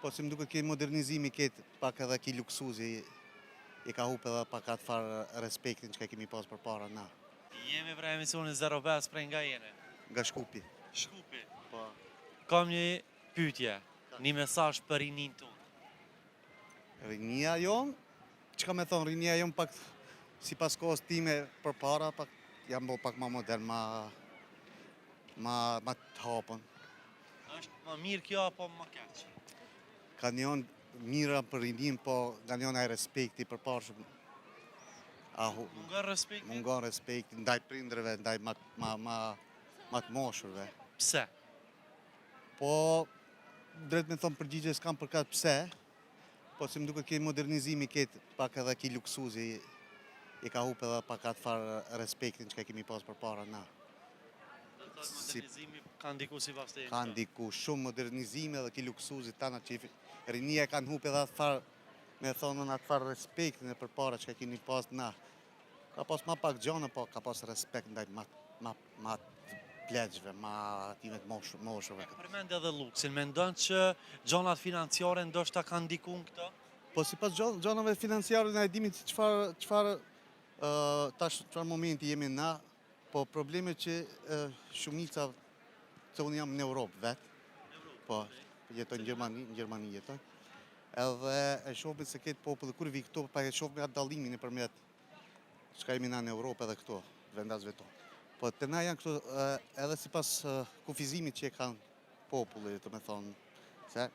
Po si më duket ke modernizimi ketë pak edhe ki luksuzi i ka hupe edhe pak atë farë respektin që ka kemi pas për para na. Jemi për emisionin 05 prej nga jene? Nga Shkupi. Shkupi. Po. Kam një pyetje, një mesazh për rinin tonë. Rinia jonë, që ka me thonë, rinia jonë pak si pas kohës time për para, pak jam bo pak ma modern, ma të hapën. Është më mirë kjo apo më keq? Ka njën mira për rinin, po nga njën aj respekti për parë shumë. Mungon respekti? Mungon respekti, ndaj prindrëve, ndaj ma të moshurve. Pse? Po, drejt me thonë përgjigje s'kam për katë pse, po si më duket ke modernizimi ketë pak edhe ki luksuzi i ka hupe edhe pak atë farë respektin që ka kemi pas për para na. Modernizimi ka ndiku si pas të Ka ndiku shumë modernizime dhe ki luksuzi tana që rinia kanë hupe edhe atë farë, me thonë atë farë respektin e për para që ka kemi pas na. Ka pas ma pak gjona, po ka pas respekt ndaj ma plegjve, ma ative të moshëve. Përmend edhe luksin, mendon që gjonat financiare ndoshta kanë ndiku në këto? Po si pas gjonave financiare na e dimi çfarë momenti jemi na, po probleme që shumica që unë jam në Europë vetë, po jetoj në Gjermani jetoj, edhe e shohim se këtë popull kur vi këto, pa e shohim atë dallimin nëpërmjet çka jemi na në Europë edhe këto, vendasve tonë. Po të na janë këto edhe sipas kufizimit që e kanë populli, të me thonë, se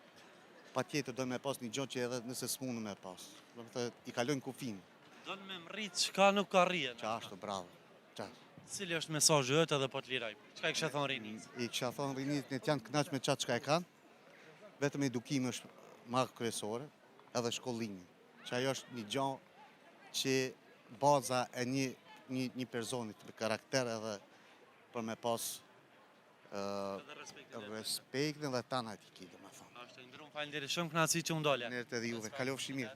pa tjetër do me pas një gjonë që edhe nëse s'munu me pas. Do me thonë, i kalojnë kufin. Do në me mrit çka nuk ka rrien. Qa ashtë, bravo. Cili është mesazhi yt edhe po të liraj? Çka i kisha thonë rinit? I kisha thonë rinit në të janë kënaq me qatë çka e kanë, vetëm edukimi është ma kryesore, edhe shkollimi. Që ajo është një gjonë që baza e një personit me karakter edhe për me pas respektin dhe tana e t'i ki, dhe me thonë. Ashtë të ndërum, falenderit shumë, kënaqësi që u ndolja. Nërët edhe juve, kalofshi mirë.